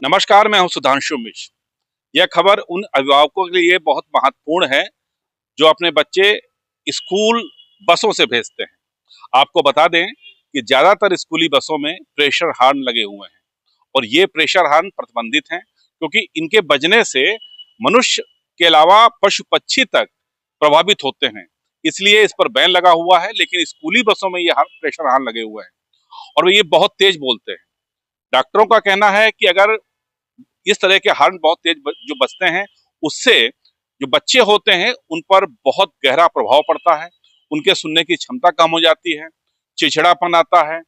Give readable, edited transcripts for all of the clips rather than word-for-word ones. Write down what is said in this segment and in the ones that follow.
नमस्कार, मैं हूं सुधांशु मिश्र। यह खबर उन अभिभावकों के लिए बहुत महत्वपूर्ण है जो अपने बच्चे स्कूल बसों से भेजते हैं। आपको बता दें कि ज्यादातर स्कूली बसों में प्रेशर हार्न लगे हुए हैं और ये प्रेशर हार्न प्रतिबंधित हैं क्योंकि इनके बजने से मनुष्य के अलावा पशु पक्षी तक प्रभावित होते हैं। इसलिए इस पर बैन लगा हुआ है, लेकिन स्कूली बसों में ये प्रेशर हार्न लगे हुए हैं और ये बहुत तेज बोलते हैं। डॉक्टरों का कहना है कि अगर इस तरह के हार्न बहुत तेज जो बजते हैं, उससे जो बच्चे होते हैं उन पर बहुत गहरा प्रभाव पड़ता है। उनके सुनने की क्षमता कम हो जाती है, चिड़चिड़ापन आता है,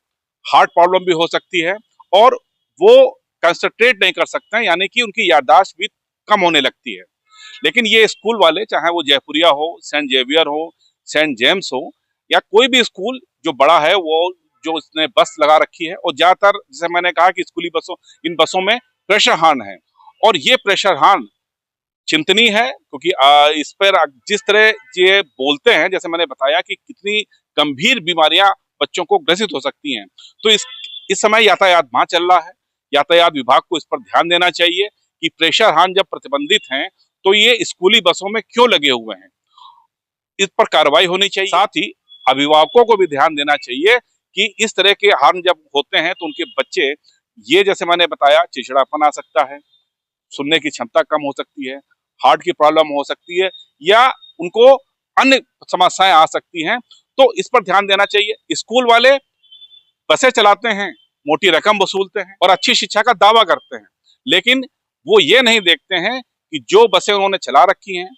हार्ट प्रॉब्लम भी हो सकती है और वो कंसंट्रेट नहीं कर सकते हैं, यानी कि उनकी याददाश्त भी कम होने लगती है। लेकिन ये स्कूल वाले, चाहे वो जयपुरिया हो, सेंट जेवियर हो, सेंट जेम्स हो या कोई भी स्कूल जो बड़ा है, वो जो उसने बस लगा रखी है और ज्यादातर जैसे मैंने कहा कि स्कूली बसों, इन बसों में प्रेशर हार्न है और ये प्रेशर हार्न चिंतनीय है क्योंकि इस पर जिस तरह ये बोलते हैं, जैसे मैंने बताया कि कितनी गंभीर बीमारियां बच्चों को ग्रसित हो सकती हैं। तो इस समय यातायात माह चल रहा है। यातायात विभाग को इस पर ध्यान देना चाहिए कि प्रेशर हार्न जब प्रतिबंधित हैं तो ये स्कूली बसों में क्यों लगे हुए हैं, इस पर कार्रवाई होनी चाहिए। साथ ही अभिभावकों को भी ध्यान देना चाहिए कि इस तरह के हार्न जब होते हैं तो उनके बच्चे, ये जैसे मैंने बताया, चिड़चिड़ापन आ सकता है, सुनने की क्षमता कम हो सकती है, हार्ट की प्रॉब्लम हो सकती है या उनको अन्य समस्याएं आ सकती हैं। तो इस पर ध्यान देना चाहिए। स्कूल वाले बसें चलाते हैं, मोटी रकम वसूलते हैं और अच्छी शिक्षा का दावा करते हैं, लेकिन वो ये नहीं देखते हैं कि जो बसें उन्होंने चला रखी हैं,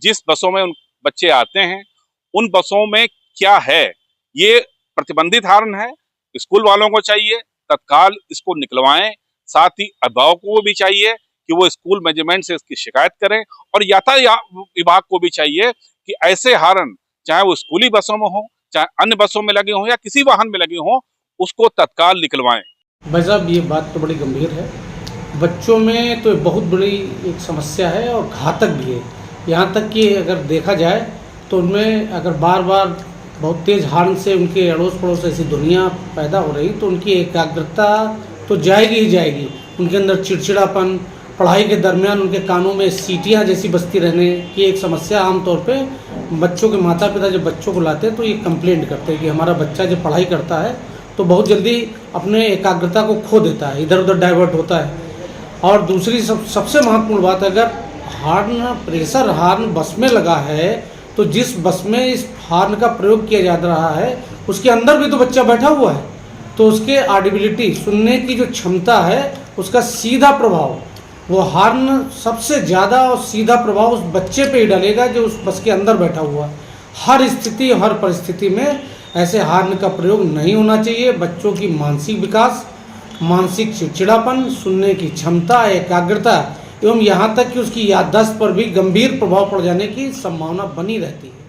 जिस बसों में उन बच्चे आते हैं, उन बसों में क्या है। ये प्रतिबंधित हार्न है। स्कूल वालों को चाहिए तत्काल इसको निकलवाएं। साथ ही अभिभावकों को भी चाहिए कि वो स्कूल मैनेजमेंट से इसकी शिकायत करें और यातायात विभाग को भी चाहिए कि ऐसे हार्न, चाहे वो स्कूली बसों में हो, चाहे अन्य बसों में लगे हों या किसी वाहन में लगे हों, उसको तत्काल निकलवाएं। भाई साहब, ये बात तो बड़ी गंभीर है। बच्चों में तो बहुत बड़ी एक समस्या है और घातक भी है। यहाँ तक कि अगर देखा जाए तो उनमें अगर बार बार बहुत तेज़ हार्न से उनके अड़ोस पड़ोस ऐसी ध्वनियाँ पैदा हो रही तो उनकी एकाग्रता तो जाएगी ही जाएगी। उनके अंदर चिड़चिड़ापन, पढ़ाई के दरमियान उनके कानों में सीटियाँ जैसी बजती रहने की एक समस्या आमतौर पे बच्चों के माता पिता जब बच्चों को लाते हैं तो ये कंप्लेंट करते हैं कि हमारा बच्चा जब पढ़ाई करता है तो बहुत जल्दी अपने एकाग्रता को खो देता है, इधर उधर डाइवर्ट होता है। और दूसरी सबसे महत्वपूर्ण बात, अगर हार्न, प्रेशर हार्न बस में लगा है तो जिस बस में इस हार्न का प्रयोग किया जा रहा है उसके अंदर भी तो बच्चा बैठा हुआ है, तो उसके ऑडिबिलिटी, सुनने की जो क्षमता है, उसका सीधा प्रभाव, वो हार्न सबसे ज़्यादा और सीधा प्रभाव उस बच्चे पे ही डालेगा जो उस बस के अंदर बैठा हुआ है। हर स्थिति, हर परिस्थिति में ऐसे हार्न का प्रयोग नहीं होना चाहिए। बच्चों की मानसिक विकास, मानसिक चिड़चिड़ापन, सुनने की क्षमता, एकाग्रता एवं यहाँ तक कि उसकी याददाश्त पर भी गंभीर प्रभाव पड़ जाने की संभावना बनी रहती है।